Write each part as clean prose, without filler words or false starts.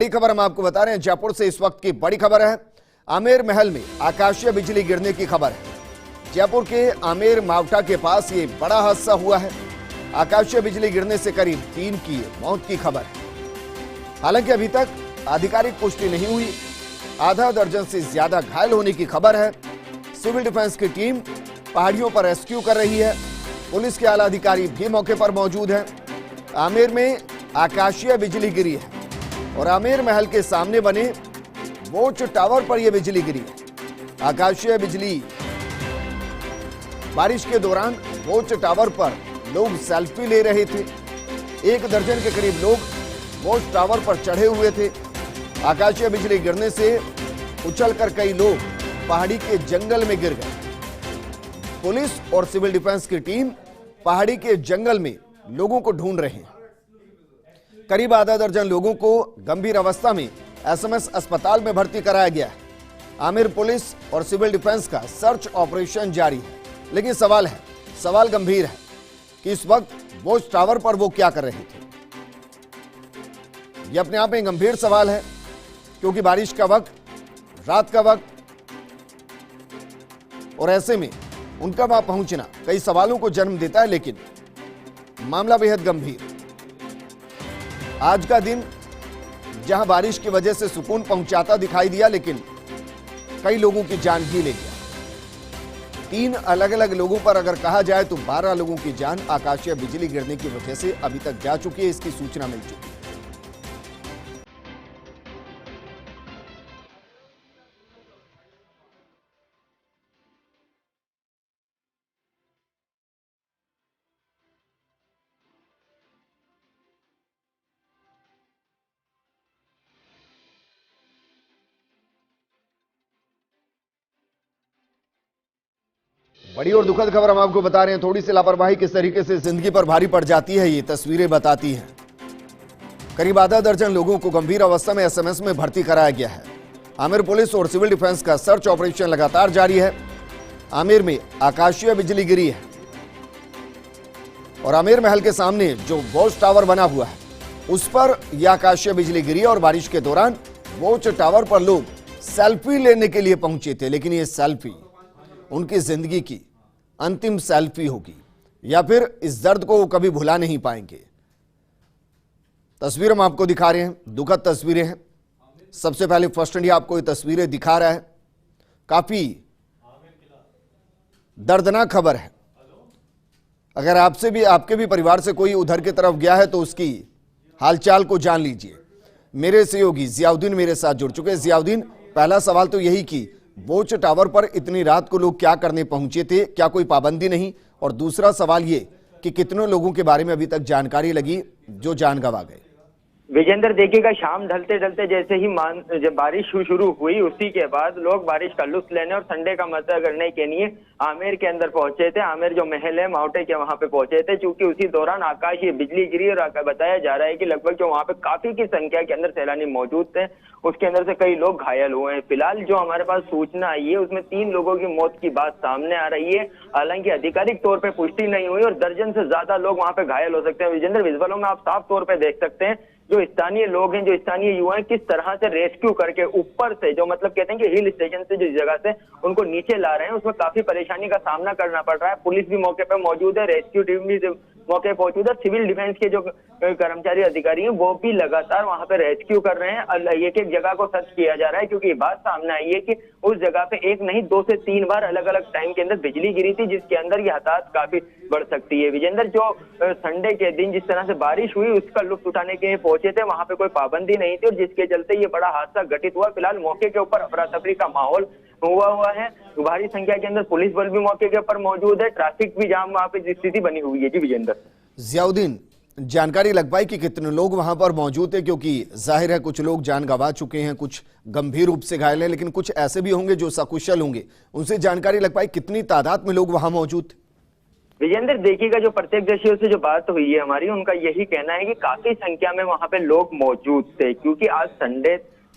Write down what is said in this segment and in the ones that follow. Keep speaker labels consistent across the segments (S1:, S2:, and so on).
S1: बड़ी खबर हम आपको बता रहे हैं, जयपुर से इस वक्त की बड़ी खबर है। आमेर महल में आकाशीय बिजली गिरने की खबर है। जयपुर के आमेर मावटा के पास ये बड़ा हादसा हुआ है। आकाशीय बिजली गिरने से करीब 3 की मौत की खबर है। हालांकि अभी तक आधिकारिक पुष्टि नहीं हुई। आधा दर्जन से ज्यादा घायल होने की खबर है। सिविल डिफेंस की टीम पहाड़ियों पर रेस्क्यू कर रही है। पुलिस के आला अधिकारी भी मौके पर मौजूद हैं। आमेर में आकाशीय बिजली गिरी है और आमेर महल के सामने बने वॉच टावर पर यह बिजली गिरी है। आकाशीय बिजली बारिश के दौरान वॉच टावर पर लोग सेल्फी ले रहे थे। 1 दर्जन के करीब लोग वॉच टावर पर चढ़े हुए थे। आकाशीय बिजली गिरने से उछलकर कई लोग पहाड़ी के जंगल में गिर गए। पुलिस और सिविल डिफेंस की टीम पहाड़ी के जंगल में लोगों को ढूंढ रहे हैं। करीब आधा दर्जन लोगों को गंभीर अवस्था में एसएमएस अस्पताल में भर्ती कराया गया है। आमेर पुलिस और सिविल डिफेंस का सर्च ऑपरेशन जारी है। लेकिन सवाल गंभीर है कि इस वक्त वॉच टावर पर वो क्या कर रहे थे। यह अपने आप में गंभीर सवाल है, क्योंकि बारिश का वक्त, रात का वक्त, और ऐसे में उनका वहां पहुंचना कई सवालों को जन्म देता है। लेकिन मामला बेहद गंभीर। आज का दिन जहां बारिश की वजह से सुकून पहुंचाता दिखाई दिया, लेकिन कई लोगों की जान भी ले गया। 3 अलग अलग लोगों पर अगर कहा जाए तो 12 लोगों की जान आकाशीय बिजली गिरने की वजह से अभी तक जा चुकी है। इसकी सूचना मिल चुकी है। बड़ी और दुखद खबर हम आपको बता रहे हैं। थोड़ी सी लापरवाही किस तरीके से जिंदगी पर भारी पड़ जाती है, ये तस्वीरें बताती हैं। करीब आधा दर्जन लोगों को गंभीर अवस्था में एसएमएस में भर्ती कराया गया है। आमेर पुलिस और सिविल डिफेंस का सर्च ऑपरेशन लगातार जारी है। आमेर में आकाशीय बिजली गिरी है और आमेर महल के सामने जो वॉच टावर बना हुआ है उस पर यह आकाशीय बिजली गिरी और बारिश के दौरान वॉच टावर पर लोग सेल्फी लेने के लिए पहुंचे थे। लेकिन ये सेल्फी उनकी जिंदगी की अंतिम सेल्फी होगी, या फिर इस दर्द को वो कभी भुला नहीं पाएंगे। तस्वीर हम आपको दिखा रहे हैं, दुखद तस्वीरें हैं। सबसे पहले फर्स्ट इंडिया आपको ये तस्वीरें दिखा रहा है। काफी दर्दनाक खबर है। अगर आपके भी परिवार से कोई उधर की तरफ गया है तो उसकी हालचाल को जान लीजिए। मेरे सहयोगी जियाउद्दीन मेरे साथ जुड़ चुके हैं। जियाउद्दीन, पहला सवाल तो यही कि वॉच टावर पर इतनी रात को लोग क्या करने पहुंचे थे, क्या कोई पाबंदी नहीं? और दूसरा सवाल ये कि कितने लोगों के बारे में अभी तक जानकारी लगी जो जान गंवा गए?
S2: विजेंद्र, देखिएगा शाम ढलते ढलते जैसे ही जब बारिश शुरू हुई, उसी के बाद लोग बारिश का लुत्फ लेने और संडे का मजा करने के लिए आमेर के अंदर पहुंचे थे। आमेर जो महल है मावटे के, वहां पे पहुंचे थे। चूंकि उसी दौरान आकाशीय बिजली गिरी और बताया जा रहा है कि लगभग जो वहां पे काफी की संख्या के अंदर सैलानी मौजूद थे, उसके अंदर से कई लोग घायल हुए हैं। फिलहाल जो हमारे पास सूचना आई है उसमें 3 लोगों की मौत की बात सामने आ रही है। हालांकि आधिकारिक तौर पर पुष्टि नहीं हुई और दर्जन से ज्यादा लोग वहां पे घायल हो सकते हैं। विजेंद्र, विजुअलों में आप साफ तौर पर देख सकते हैं जो स्थानीय लोग हैं, जो स्थानीय युवा हैं, किस तरह से रेस्क्यू करके ऊपर से, जो मतलब कहते हैं कि हिल स्टेशन से जिस जगह से उनको नीचे ला रहे हैं, उसमें काफी परेशानी का सामना करना पड़ रहा है। पुलिस भी मौके पर मौजूद है, रेस्क्यू टीम भी मौके पर मौजूद है। सिविल डिफेंस के जो कर्मचारी अधिकारी हैं वो भी लगातार वहां पे रेस्क्यू कर रहे हैं। एक एक जगह को सर्च किया जा रहा है, क्योंकि ये बात सामने आई है कि उस जगह पे 1 नहीं 2 से 3 बार अलग अलग टाइम के अंदर बिजली गिरी थी, जिसके अंदर ये हताहत काफी बढ़ सकती है। विजेंद्र, जो संडे के दिन जिस तरह से बारिश हुई उसका लुत्फ उठाने के लिए पहुंचे थे, वहां पे कोई पाबंदी नहीं थी और जिसके चलते ये बड़ा हादसा घटित हुआ। फिलहाल मौके के ऊपर अफरा तफरी का माहौल हुआ है। भारी संख्या के अंदर पुलिस बल भी मौके के ऊपर मौजूद है। ट्रैफिक भी जाम वहां पे स्थिति बनी हुई है। जी विजेंद्र।
S1: जियाउद्दीन, जानकारी लग पाई कि कितने लोग वहां पर मौजूद थे? क्योंकि जाहिर है कुछ लोग जान गंवा चुके हैं, कुछ गंभीर रूप से घायल हैं, लेकिन कुछ ऐसे भी होंगे जो सकुशल होंगे। उनसे जानकारी लग पाई कितनी तादाद में लोग वहां मौजूद थे?
S2: विजेंद्र, देखिएगा जो प्रत्यक्षदर्शियों से जो बात हुई है हमारी, उनका यही कहना है कि काफी संख्या में वहां पे लोग मौजूद थे, क्योंकि आज संडे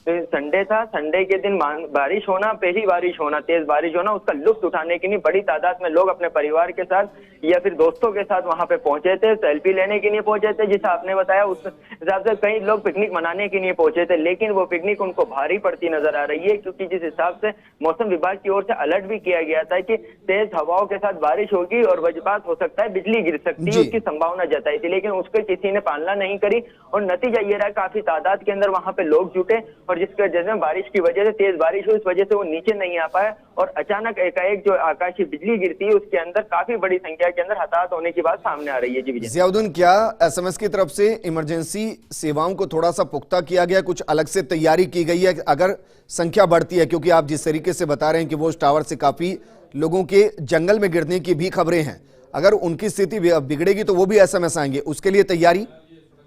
S2: संडे था, संडे के दिन बारिश होना, पहली बारिश होना, तेज बारिश होना, उसका लुत्फ उठाने के लिए बड़ी तादाद में लोग अपने परिवार के साथ या फिर दोस्तों के साथ वहां पे पहुंचे थे, सेल्फी लेने के लिए पहुंचे थे। जिस आपने बताया उस हिसाब से कई लोग पिकनिक मनाने के लिए पहुंचे थे, लेकिन वो पिकनिक उनको भारी पड़ती नजर आ रही है, क्योंकि जिस हिसाब से मौसम विभाग की ओर से अलर्ट भी किया गया था कि तेज हवाओं के साथ बारिश होगी और वज्रपात हो सकता है, बिजली गिर सकती है, उसकी संभावना जताई थी, लेकिन उसके किसी ने पालना नहीं करी और नतीजा ये रहा काफी तादाद के अंदर वहां पे लोग जुटे और जिसकी वजह से बारिश की वजह से, तेज बारिश हुई, इस वजह से वो नीचे नहीं आ पाया और अचानक एकाएक जो आकाशीय बिजली गिरती है उसके अंदर काफी बड़ी संख्या के अंदर हताहत होने की बात सामने आ रही है। जी विजय
S1: जियाउद्दीन, क्या एसएमएस की तरफ से इमरजेंसी सेवाओं को थोड़ा सा पुख्ता किया गया, कुछ अलग से तैयारी की गई है अगर संख्या बढ़ती है? क्योंकि आप जिस तरीके से बता रहे हैं कि वो टावर से काफी लोगों के जंगल में गिरने की भी खबरें हैं, अगर उनकी स्थिति बिगड़ेगी तो वो भी एसएमएस आएंगे, उसके लिए तैयारी?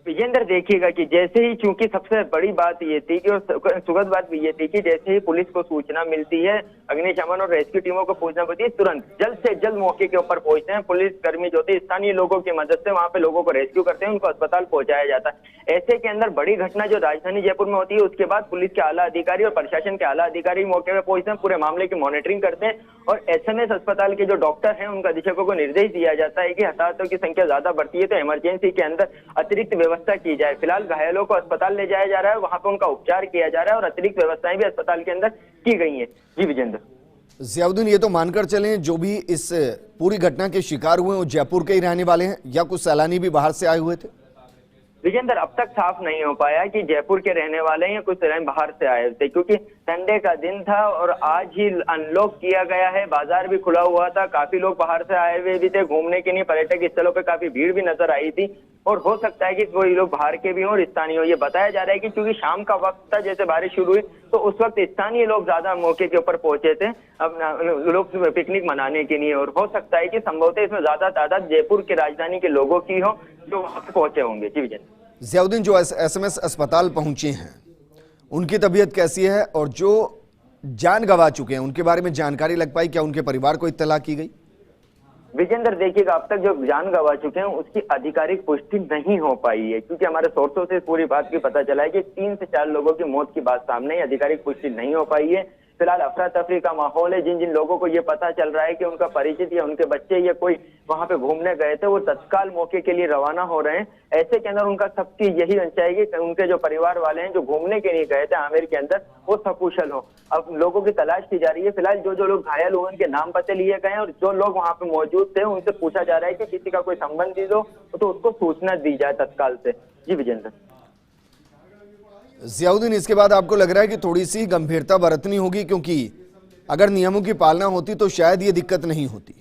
S2: विजेंद्र देखिएगा कि जैसे ही, चूंकि सबसे बड़ी बात ये थी कि, और सुखद बात भी ये थी कि जैसे ही पुलिस को सूचना मिलती है, अग्निशमन और रेस्क्यू टीमों को सूचना मिलती है, तुरंत जल्द से जल्द मौके के ऊपर पहुंचते हैं पुलिस कर्मी जो थे, स्थानीय लोगों की मदद से वहां पे लोगों को रेस्क्यू करते हैं, उनको अस्पताल पहुंचाया जाता है। ऐसे के अंदर बड़ी घटना जो राजधानी जयपुर में होती है, उसके बाद पुलिस के आला अधिकारी और प्रशासन के आला अधिकारी मौके पर पहुंचते हैं, पूरे मामले की मॉनिटरिंग करते हैं और एसएमएस अस्पताल के जो डॉक्टर हैं उनका अधीक्षकों को निर्देश दिया जाता है कि हताहतों की संख्या ज्यादा बढ़ती है तो इमरजेंसी के अंदर अतिरिक्त व्यवस्था की जाए। फिलहाल घायलों को अस्पताल ले जाया जा रहा है, वहां पर उनका उपचार किया जा रहा है और अतिरिक्त व्यवस्थाएं भी अस्पताल के अंदर की गई हैं। जी विजेंद्र।
S1: जियाउद्दीन, ये तो मानकर चलें जो भी इस पूरी घटना के शिकार हुए वो जयपुर के ही रहने वाले हैं या कुछ सैलानी भी बाहर से आए हुए थे?
S2: विजेंद्र, अब तक साफ नहीं हो पाया कि जयपुर के रहने वाले हैं या कुछ सैलानी बाहर से आए थे, क्योंकि संडे का दिन था और आज ही अनलॉक किया गया है, बाजार भी खुला हुआ था, काफी लोग बाहर से आए हुए भी थे घूमने के लिए, पर्यटक स्थलों पे काफी भीड़ भी नजर आई थी और हो सकता है कि कोई लोग बाहर के भी हों और स्थानीय हो। ये बताया जा रहा है कि क्योंकि शाम का वक्त था, जैसे बारिश शुरू हुई तो उस वक्त स्थानीय लोग ज्यादा मौके के ऊपर पहुंचे थे अपना लोग पिकनिक मनाने के लिए और हो सकता है कि संभवतः इसमें ज्यादा तादाद जयपुर के राजधानी के लोगों की हो जो वहां पे पहुंचे होंगे। जी विजय।
S1: जियाउद्दीन, जो एसएमएस अस्पताल पहुंचे हैं उनकी तबीयत कैसी है और जो जान गंवा चुके हैं उनके बारे में जानकारी लग पाई? क्या उनके परिवार को इत्तला की गई?
S2: विजेंद्र देखिएगा, अब तक जो जान गंवा चुके हैं उसकी आधिकारिक पुष्टि नहीं हो पाई है, क्योंकि हमारे सोर्सों से पूरी बात की पता चला है कि 3 से 4 लोगों की मौत की बात सामने है, आधिकारिक पुष्टि नहीं हो पाई है। फिलहाल अफरा तफरी का माहौल है, जिन जिन लोगों को ये पता चल रहा है कि उनका परिचित या उनके बच्चे या कोई वहां पे घूमने गए थे वो तत्काल मौके के लिए रवाना हो रहे हैं। ऐसे के अंदर उनका सबकी यही मंशा है कि उनके जो परिवार वाले हैं जो घूमने के लिए गए थे आमेर के अंदर वो सकुशल हो। अब लोगों की तलाश की जा रही है। फिलहाल जो लोग घायल हुए उनके नाम पते लिए गए और जो लोग वहां पे मौजूद थे उनसे पूछा जा रहा है कि किसी का कोई संबंधित हो तो उसको सूचना दी जाए तत्काल से। जी विजेंद्र।
S1: जियाउद्दीन, इसके बाद आपको लग रहा है कि थोड़ी सी गंभीरता बरतनी होगी, क्योंकि अगर नियमों की पालना होती तो शायद ये दिक्कत नहीं होती?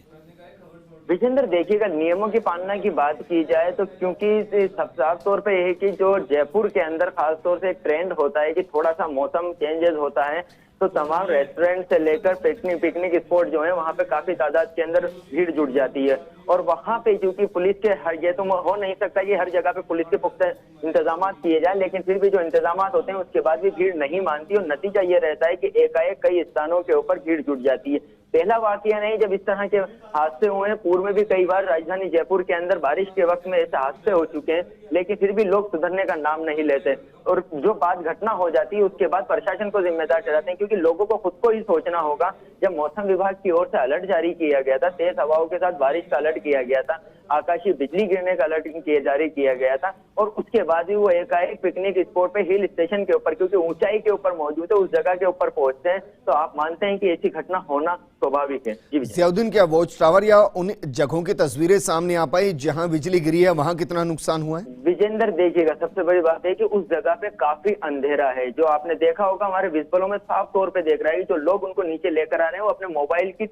S2: विजेंद्र देखिएगा, नियमों की पालना की बात की जाए तो क्योंकि साफ तौर पे यह है कि जो जयपुर के अंदर खासतौर से एक ट्रेंड होता है कि थोड़ा सा मौसम चेंजेस होता है तो तमाम रेस्टोरेंट से लेकर पिकनिक स्पॉट जो है वहां पे काफी तादाद के अंदर भीड़ जुट जाती है और वहां पे क्योंकि पुलिस के ये तो हो नहीं सकता कि हर जगह पे पुलिस के पुख्ता इंतजाम किए जाए, लेकिन फिर भी जो इंतजाम होते हैं उसके बाद भी भीड़ नहीं मानती और नतीजा ये रहता है कि एकाएक कई स्थानों के ऊपर भीड़ जुट जाती है। पहला वाकया नहीं जब इस तरह के हादसे हुए हैं, पूर्व में भी कई बार राजधानी जयपुर के अंदर बारिश के वक्त में ऐसे हादसे हो चुके हैं, लेकिन फिर भी लोग सुधरने का नाम नहीं लेते और जो बात घटना हो जाती है उसके बाद प्रशासन को जिम्मेदार ठहराते हैं, क्योंकि लोगों को खुद को ही सोचना होगा। जब मौसम विभाग की ओर से अलर्ट जारी किया गया था, तेज हवाओं के साथ बारिश का अलर्ट किया गया था, आकाशीय बिजली गिरने का अलर्ट जारी किया गया था और उसके बाद भी वो एकाएक पिकनिक स्पॉट पे हिल स्टेशन के ऊपर, क्योंकि ऊंचाई के ऊपर मौजूद है, उस जगह के ऊपर पहुंचते हैं, तो आप मानते हैं कि ऐसी घटना होना स्वाभाविक है।
S1: जियाउद्दीन, क्या वॉच टावर या उन जगहों की तस्वीरें सामने आ पाई जहां बिजली गिरी है, वहां कितना नुकसान हुआ है?
S2: विजेंद्र देखिएगा, सबसे बड़ी बात है कि उस जगह पे काफी अंधेरा है। जो आपने देखा होगा हमारे विजुअलों में साफ तौर पे देख रहा है कि जो लोग उनको नीचे लेकर आ रहे हैं वो अपने मोबाइल की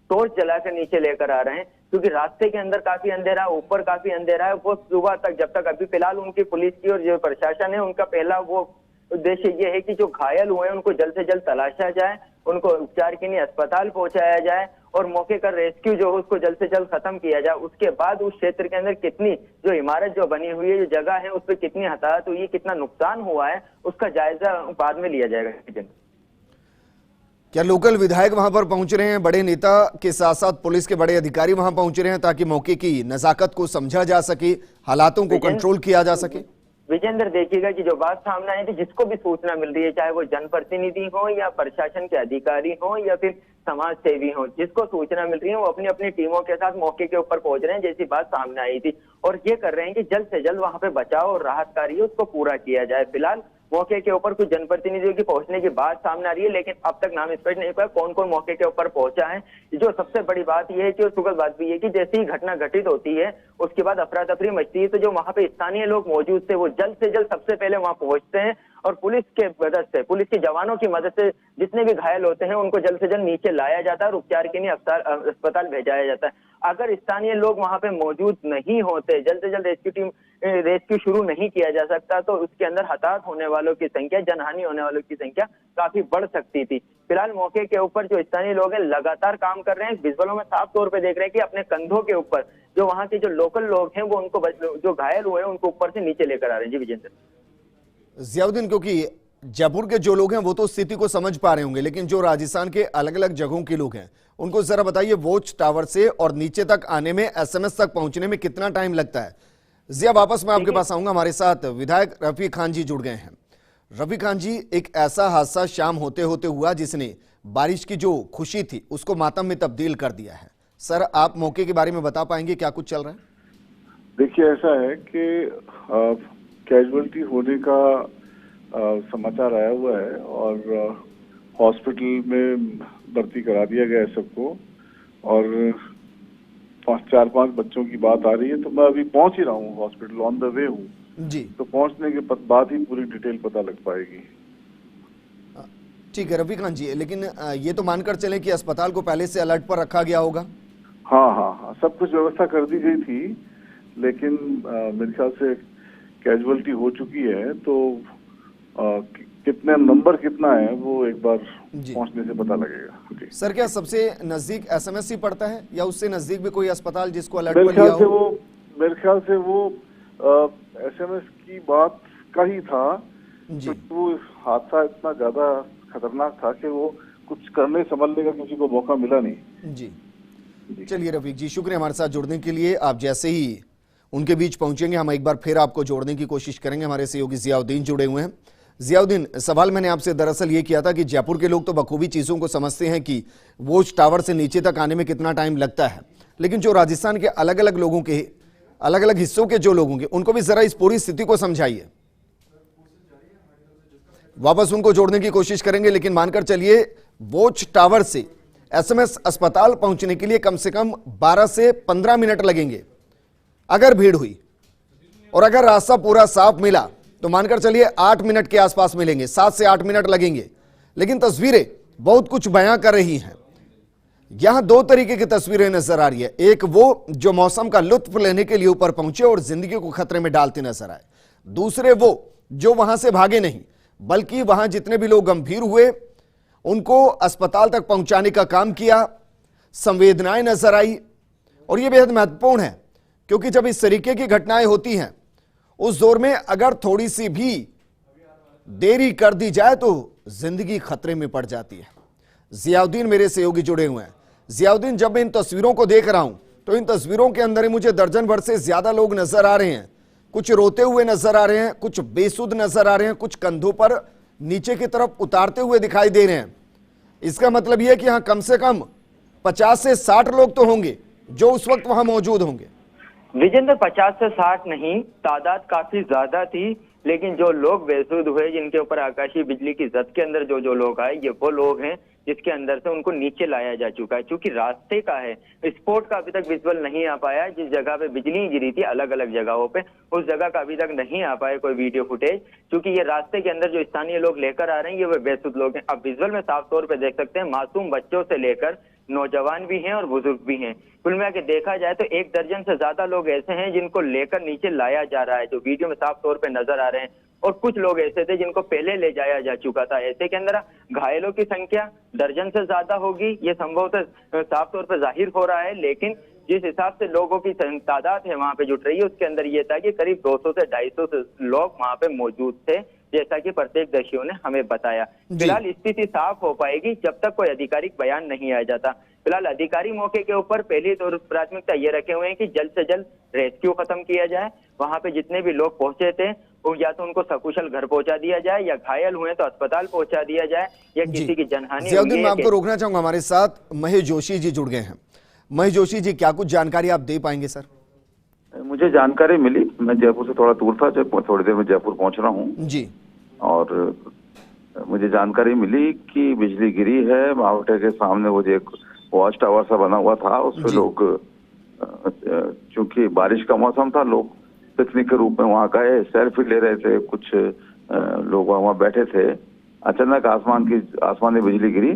S2: टॉर्च जलाकर नीचे लेकर आ रहे हैं, क्योंकि रास्ते के अंदर काफी अंधेरा, ऊपर काफी अंधेरा है। वो सुबह तक जब तक अभी फिलहाल उनकी पुलिस की और जो प्रशासन है उनका पहला वो उद्देश्य ये है कि जो घायल हुए हैं उनको जल्द से जल्द तलाशा जाए, उनको उपचार के लिए अस्पताल पहुंचाया जाए और मौके का रेस्क्यू जो है उसको जल्द से जल्द खत्म किया जाए। उसके बाद उस क्षेत्र के अंदर कितनी जो इमारत जो बनी हुई है, जो जगह है, उस पर कितनी हताहत हुई है, कितना नुकसान हुआ है, उसका जायजा बाद में लिया जाएगा।
S1: क्या लोकल विधायक वहां पर पहुंच रहे हैं? बड़े नेता के साथ साथ पुलिस के बड़े अधिकारी वहां पहुंच रहे हैं ताकि मौके की नजाकत को समझा जा सके, हालातों को कंट्रोल किया जा सके?
S2: विजेंद्र देखिएगा कि जो बात सामने आई थी, जिसको भी सूचना मिल रही है, चाहे वो जनप्रतिनिधि हो या प्रशासन के अधिकारी हो या फिर समाज सेवी हो, जिसको सूचना मिल रही है वो अपनी अपनी टीमों के साथ मौके के ऊपर पहुंच रहे हैं, जैसी बात सामने आई थी। और ये कर रहे हैं कि जल्द से जल्द वहां पे बचाव और राहत कार्य उसको पूरा किया जाए। फिलहाल मौके के ऊपर कुछ जनप्रतिनिधियों की पहुंचने की बात सामने आ रही है, लेकिन अब तक नाम स्पष्ट नहीं हुआ कौन कौन मौके के ऊपर पहुंचा है। जो सबसे बड़ी बात यह है कि, और सुखद बात भी है कि जैसे ही घटना घटित होती है उसके बाद अफरा तफरी मचती है, तो जो वहां पे स्थानीय लोग मौजूद थे वो जल्द से जल्द सबसे पहले वहां पहुंचते हैं और पुलिस के मदद से, पुलिस के जवानों की मदद से जितने भी घायल होते हैं उनको जल्द से जल्द नीचे लाया जाता है और उपचार के लिए अस्पताल भेजाया जाता है। अगर स्थानीय लोग वहां पे मौजूद नहीं होते, जल्द से जल्द रेस्क्यू शुरू नहीं किया जा सकता, तो उसके अंदर हताहत होने वालों की संख्या, जनहानि होने वालों की संख्या काफी बढ़ सकती थी। फिलहाल मौके के ऊपर जो स्थानीय लोग हैं लगातार काम कर रहे हैं। विजुअलों में साफ तौर पे देख रहे हैं कि अपने कंधों के ऊपर जो वहां के जो लोकल लोग हैं वो उनको, जो घायल हुए हैं उनको ऊपर से नीचे लेकर आ रहे हैं। जी विजेंद्र।
S1: जियाउद्दीन, क्योंकि जयपुर के जो लोग हैं वो तो स्थिति को समझ पा रहे होंगे, लेकिन जो राजस्थान के अलग अलग जगहों के लोग हैं उनको जरा बताइए, वॉच टावर से और नीचे तक आने में, एसएमएस तक पहुंचने में कितना टाइम लगता है? जिया, वापस मैं आपके पास आऊंगा। हमारे साथ विधायक रफी खान जी जुड़ गए हैं। रफी खान जी, एक ऐसा हादसा शाम होते होते हुआ जिसने बारिश की जो खुशी थी उसको मातम में तब्दील कर दिया है। सर, आप मौके के बारे में बता पाएंगे क्या कुछ चल रहा है?
S3: देखिए, ऐसा है कि कैजुअलिटी होने का समाचार आया हुआ है और हॉस्पिटल में भर्ती करा दिया गया है सबको, और 4-5 बच्चों की बात आ रही है। तो मैं अभी पहुंच ही रहा हूँ हॉस्पिटल, ऑन द वे हूँ
S1: जी।
S3: तो पहुंचने के बाद ही पूरी डिटेल पता लग पाएगी।
S1: ठीक है रफी खान जी, लेकिन ये तो मानकर चलें कि अस्पताल को पहले से अलर्ट पर रखा गया होगा?
S3: हाँ, सब कुछ व्यवस्था कर दी गई थी, लेकिन मेरे ख्याल से कैजुअलिटी हो चुकी है, तो कितने नंबर कितना है वो एक बार पहुंचने से पता लगेगा।
S1: सर, क्या सबसे नजदीक एसएमएस ही पड़ता है या उससे नजदीक भी कोई अस्पताल जिसको अलर्ट
S3: मेरे
S1: पर लिया हो?
S3: मेरे ख्याल से वो एसएमएस की बात का ही था, क्योंकि वो हादसा इतना ज्यादा खतरनाक था कि वो कुछ करने संभलने का किसी को मौका मिला नहीं।
S1: जी। चलिए रफीक जी, शुक्रिया हमारे साथ जुड़ने के लिए। आप जैसे ही उनके बीच पहुंचेंगे हम एक बार फिर आपको जोड़ने की कोशिश करेंगे। हमारे सहयोगी जियाउद्दीन जुड़े हुए हैं। जियाउद्दीन, सवाल मैंने आपसे दरअसल ये किया था कि जयपुर के लोग तो बखूबी चीज़ों को समझते हैं कि वॉच टावर से नीचे तक आने में कितना टाइम लगता है, लेकिन जो राजस्थान के अलग अलग लोगों के, अलग अलग हिस्सों के जो लोग होंगे उनको भी जरा इस पूरी स्थिति को समझाइए। वापस उनको जोड़ने की कोशिश करेंगे, लेकिन मानकर चलिए वॉच टावर से एसएमएस अस्पताल पहुंचने के लिए कम से कम 12 से 15 मिनट लगेंगे अगर भीड़ हुई, और अगर रास्ता पूरा साफ मिला तो मानकर चलिए 8 मिनट के आसपास मिलेंगे, 7 से 8 मिनट लगेंगे। लेकिन तस्वीरें बहुत कुछ बयां कर रही हैं। यहां 2 तरीके की तस्वीरें नजर आ रही है। एक वो जो मौसम का लुत्फ लेने के लिए ऊपर पहुंचे और जिंदगी को खतरे में डालते नजर आए, दूसरे वो जो वहां से भागे नहीं बल्कि वहां जितने भी लोग गंभीर हुए उनको अस्पताल तक पहुंचाने का काम किया। संवेदनाएं नजर आई, और यह बेहद महत्वपूर्ण है क्योंकि जब इस तरीके की घटनाएं होती हैं उस दौर में अगर थोड़ी सी भी देरी कर दी जाए तो जिंदगी खतरे में पड़ जाती है। जियाउद्दीन मेरे सहयोगी जुड़े हुए हैं। जियाउद्दीन, जब मैं इन तस्वीरों को देख रहा हूं तो इन तस्वीरों के अंदर ही मुझे दर्जन भर से ज्यादा लोग नजर आ रहे हैं। कुछ रोते हुए नजर आ रहे हैं, कुछ बेसुध नजर आ रहे हैं, कुछ कंधों पर नीचे की तरफ उतारते हुए दिखाई दे रहे हैं। इसका मतलब यह है कि यहां कम से कम 50 से 60 लोग तो होंगे जो उस वक्त वहां मौजूद होंगे।
S2: विजेंद्र, 50 से 60 नहीं, तादाद काफी ज्यादा थी, लेकिन जो लोग बेसुध हुए, जिनके ऊपर आकाशीय बिजली की जद के अंदर जो लोग आए, ये वो लोग हैं जिसके अंदर से उनको नीचे लाया जा चुका है। क्योंकि रास्ते का है, स्पॉट का अभी तक विजुअल नहीं आ पाया। जिस जगह पे बिजली गिरी थी अलग अलग जगहों पे, उस जगह का अभी तक नहीं आ पाया कोई वीडियो फुटेज, क्योंकि ये रास्ते के अंदर जो स्थानीय लोग लेकर आ रहे हैं ये वो बेसुध लोग हैं। अब विजुअल में साफ तौर पर देख सकते हैं, मासूम बच्चों से लेकर नौजवान भी हैं और बुजुर्ग भी हैं। कुल मिला के देखा जाए तो 1 दर्जन से ज्यादा लोग ऐसे हैं जिनको लेकर नीचे लाया जा रहा है, जो वीडियो में साफ तौर पे नजर आ रहे हैं। और कुछ लोग ऐसे थे जिनको पहले ले जाया जा चुका था। ऐसे के अंदर घायलों की संख्या दर्जन से ज्यादा होगी, ये संभवतः साफ तौर पर जाहिर हो रहा है। लेकिन जिस हिसाब से लोगों की तादाद है वहां पे जुट रही है, उसके अंदर ये था कि करीब 200 से 250 लोग वहां पे मौजूद थे जैसा कि प्रत्यक्षदर्शियों ने हमें बताया। फिलहाल स्थिति साफ हो पाएगी जब तक कोई आधिकारिक बयान नहीं आ जाता। फिलहाल अधिकारी मौके के ऊपर पहली तो प्राथमिकता ये रखे हुए हैं कि जल्द से जल्द रेस्क्यू खत्म किया जाए। वहां पे जितने भी लोग पहुंचे थे वो या तो उनको सकुशल घर पहुंचा दिया जाए, या घायल हुए तो अस्पताल पहुंचा दिया जाए, या किसी की जनहानि हुई है।
S1: मैं आपको रोकना चाहूंगा, हमारे साथ महेश जोशी जी जुड़ गए हैं। महेश जोशी जी, क्या कुछ जानकारी आप दे पाएंगे सर?
S4: मुझे जानकारी मिली, मैं जयपुर से थोड़ा दूर था, थोड़ी देर में जयपुर पहुंच रहा हूँ
S1: जी।
S4: और मुझे जानकारी मिली कि बिजली गिरी है मावटे के सामने। वो जो एक वॉच टावर सा बना हुआ था उसपे लोग, चूंकि बारिश का मौसम था, लोग पिकनिक के रूप में वहां गए, सेल्फी ले रहे थे, कुछ लोग वहां बैठे थे। अचानक आसमान में बिजली गिरी,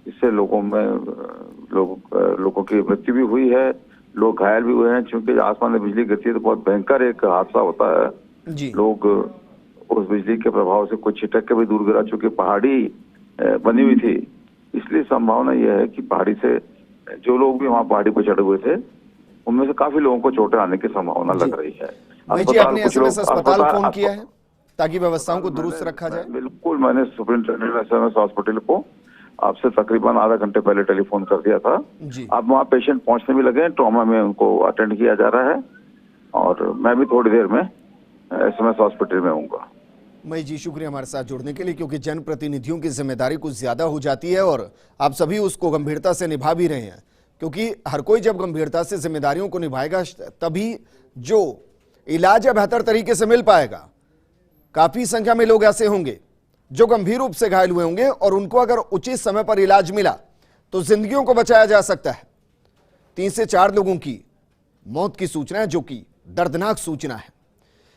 S4: इससे लोगों की मृत्यु भी हुई है, लोग घायल भी हुए हैं। चूंकि आसमान में बिजली गिरती है तो बहुत भयंकर एक हादसा होता है
S1: जी।
S4: लोग उस बिजली के प्रभाव से कुछ छिटक के भी दूर गिरा। चूंकि पहाड़ी बनी हुई थी, इसलिए संभावना यह है कि पहाड़ी से जो लोग भी वहाँ पहाड़ी पर चढ़े हुए थे उनमें से काफी लोगों को चोटें आने की संभावना लग रही है।
S1: जी, आपने एसएमएस अस्पताल फोन किया है ताकि व्यवस्थाओं को दुरुस्त रखा जाए?
S4: बिल्कुल, मैंने सुपरिंटेंडेंट एसएमएस हॉस्पिटल को आपसे तकरीबन आधा घंटे पहले टेलीफोन कर दिया था
S1: जी।
S4: अब वहाँ पेशेंट पहुंचने भी लगे हैं, ट्रॉमा में उनको अटेंड किया जा रहा है और मैं भी थोड़ी देर में एसएमएस हॉस्पिटल में हूँगा।
S1: मई जी, शुक्रिया हमारे साथ जुड़ने के लिए, क्योंकि जनप्रतिनिधियों की जिम्मेदारी कुछ ज्यादा हो जाती है और आप सभी उसको गंभीरता से निभा भी रहे हैं, क्योंकि हर कोई जब गंभीरता से जिम्मेदारियों को निभाएगा तभी जो इलाज है बेहतर तरीके से मिल पाएगा। काफी संख्या में लोग ऐसे होंगे जो गंभीर रूप से घायल हुए होंगे और उनको अगर उचित समय पर इलाज मिला तो जिंदगियों को बचाया जा सकता है। 3 से 4 लोगों की मौत की सूचना है, जो कि दर्दनाक सूचना है।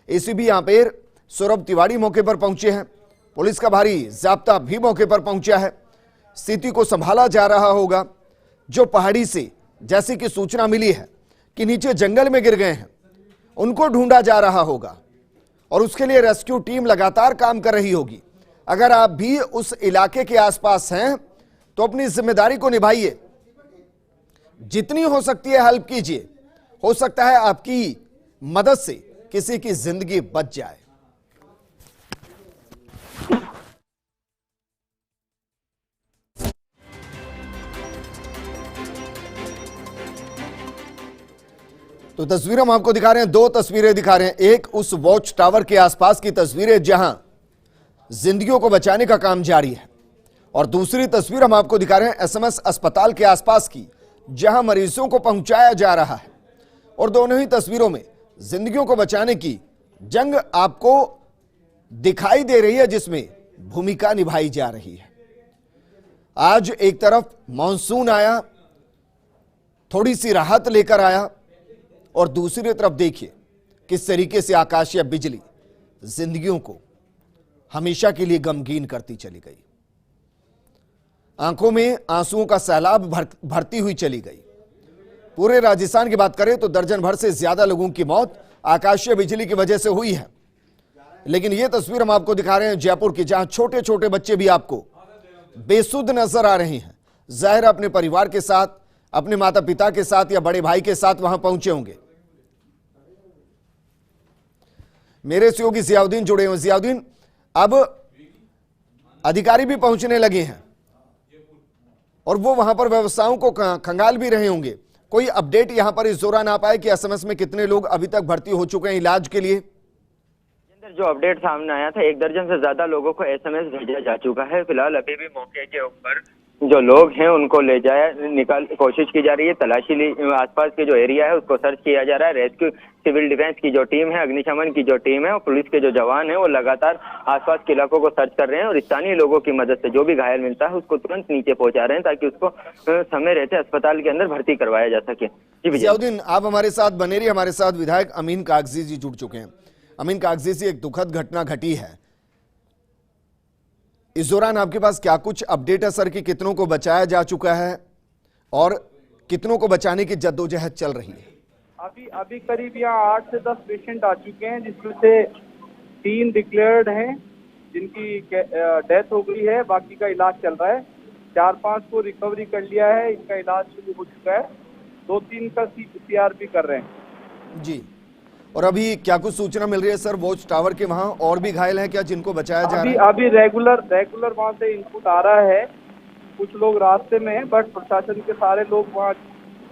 S1: एसीपी यहां पर सौरभ तिवारी मौके पर पहुंचे हैं, पुलिस का भारी जाब्ता भी मौके पर पहुंचा है। स्थिति को संभाला जा रहा होगा। जो पहाड़ी से जैसे कि सूचना मिली है कि नीचे जंगल में गिर गए हैं, उनको ढूंढा जा रहा होगा और उसके लिए रेस्क्यू टीम लगातार काम कर रही होगी। अगर आप भी उस इलाके के आसपास हैं तो अपनी जिम्मेदारी को निभाइए, जितनी हो सकती है हेल्प कीजिए। हो सकता है आपकी मदद से किसी की जिंदगी बच जाए। तो तस्वीर हम आपको दिखा रहे हैं, 2 तस्वीरें दिखा रहे हैं। एक उस वॉच टावर के आसपास की तस्वीरें जहां जिंदगियों को बचाने का काम जारी है, और दूसरी तस्वीर हम आपको दिखा रहे हैं एसएमएस अस्पताल के आसपास की, जहां मरीजों को पहुंचाया जा रहा है। और दोनों ही तस्वीरों में जिंदगियों को बचाने की जंग आपको दिखाई दे रही है, जिसमें भूमिका निभाई जा रही है। आज एक तरफ मॉनसून आया, थोड़ी सी राहत लेकर आया, और दूसरी तरफ देखिए किस तरीके से आकाशीय बिजली जिंदगियों को हमेशा के लिए गमगीन करती चली गई। आंखों में आंसुओं का सैलाब भरती हुई चली गई। पूरे राजस्थान की बात करें तो दर्जन भर से ज्यादा लोगों की मौत आकाशीय बिजली की वजह से हुई है। लेकिन यह तस्वीर हम आपको दिखा रहे हैं जयपुर की, जहां छोटे छोटे बच्चे भी आपको बेसुध नजर आ रहे हैं। जाहिर अपने परिवार के साथ, अपने माता पिता के साथ या बड़े भाई के साथ वहां पहुंचे होंगे। मेरे सहयोगी जियाउद्दीन जुड़े हुए। जियाउद्दीन, अब अधिकारी भी पहुंचने लगे हैं और वो वहां पर व्यवस्थाओं को खंगाल भी रहे होंगे। कोई अपडेट यहां पर इस दौरान आ पाए कि एसएमएस में कितने लोग अभी तक भर्ती हो चुके हैं इलाज के लिए?
S2: जो अपडेट सामने आया था, 1 दर्जन से ज्यादा लोगों को एसएमएस भेजा जा चुका है। फिलहाल अभी भी मौके के ऊपर जो लोग हैं उनको ले जाए कोशिश की जा रही है। तलाशी आसपास के जो एरिया है उसको सर्च किया जा रहा है। रेस्क्यू सिविल डिफेंस की जो टीम है, अग्निशमन की जो टीम है और पुलिस के जो जवान है वो लगातार आसपास के इलाकों को सर्च कर रहे हैं और स्थानीय लोगों की मदद से जो भी घायल मिलता है उसको तुरंत नीचे पहुंचा रहे हैं ताकि उसको समय रहते अस्पताल के अंदर भर्ती करवाया जा सके। जी
S1: जियाउद्दीन, आप हमारे साथ बने रहिए। हमारे साथ विधायक अमीन कागजी जी जुड़ चुके हैं। अमीन कागजी जी, एक दुखद घटना घटी है, इस दौरान आपके पास क्या कुछ अपडेट है सर कि कितनों को बचाया जा चुका है और कितनों को बचाने की जद्दोजहद चल रही है?
S5: अभी करीब यहाँ 8 से 10 पेशेंट आ चुके हैं, जिसमें से 3 डिक्लेयर्ड हैं जिनकी डेथ हो गई है, बाकी का इलाज चल रहा है। 4-5 को रिकवरी कर लिया है, इनका इलाज शुरू हो चुका है। 2-3 का CPR भी कर रहे हैं।
S1: जी, और अभी क्या कुछ सूचना मिल रही है सर, वॉच टावर के वहाँ और भी घायल हैं क्या जिनको बचाया जा रहा है?
S5: अभी रेगुलर वहाँ से इनपुट आ रहा है, कुछ लोग रास्ते में हैं, बट प्रशासन के सारे लोग वहाँ,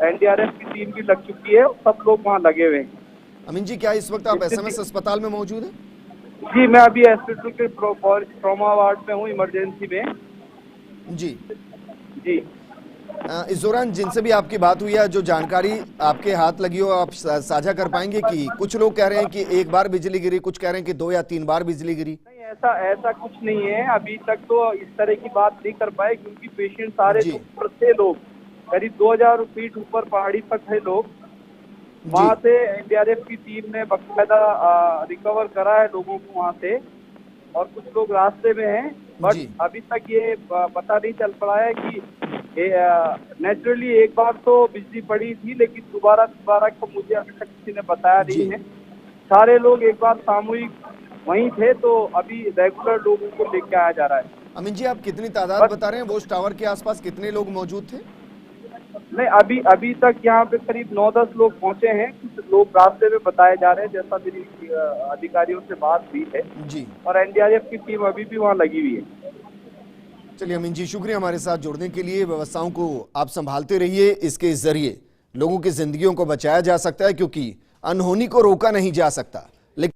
S5: एनडीआरएफ की टीम भी लग चुकी है, सब लोग वहाँ लगे हुए हैं।
S1: अमीन जी, क्या इस वक्त आप एसएमएस अस्पताल में मौजूद हैं?
S5: जी, मैं अभी हॉस्पिटल के ट्रॉमा वार्ड में हूँ, इमरजेंसी में।
S1: जी
S5: जी,
S1: इस दौरान जिनसे भी आपकी बात हुई है, जो जानकारी आपके हाथ लगी हो, आप साझा कर पाएंगे कि कुछ लोग कह रहे हैं कि एक बार बिजली गिरी, कुछ कह रहे हैं कि 2 या 3 बार बिजली गिरी?
S5: नहीं, ऐसा कुछ नहीं है। अभी तक तो इस तरह की बात नहीं कर पाए, क्योंकि पेशेंट सारे
S1: जी।
S5: ऊपर थे, लोग करीब 2000 फीट ऊपर पहाड़ी पर थे लोग। वहाँ से एनडीआरएफ की टीम ने बकायदा रिकवर करा है लोगों को वहाँ से, और कुछ लोग रास्ते में हैं, बट
S1: जी।
S5: अभी तक ये पता नहीं चल पड़ा है कि नेचुरली एक बार तो बिजली पड़ी थी, लेकिन दोबारा को मुझे अभी तक किसी ने बताया नहीं है। सारे लोग एक बार सामूहिक वहीं थे, तो अभी रेगुलर लोगों को लेके आया जा रहा है।
S1: अमीन जी, आप कितनी तादाद बता रहे हैं, वॉच टावर के आसपास कितने लोग मौजूद थे?
S5: नहीं, अभी तक यहाँ पे करीब 9-10 लोग पहुंचे हैं, कुछ लोग रास्ते में बताए जा रहे हैं, जैसा मेरी अधिकारियों से बात हुई है।
S1: जी।
S5: और एनडीआरएफ की टीम अभी भी वहाँ लगी हुई है।
S1: चलिए अमीन जी, शुक्रिया हमारे साथ जुड़ने के लिए। व्यवस्थाओं को आप संभालते रहिए, इसके जरिए लोगों की जिंदगियों को बचाया जा सकता है, क्योंकि अनहोनी को रोका नहीं जा सकता।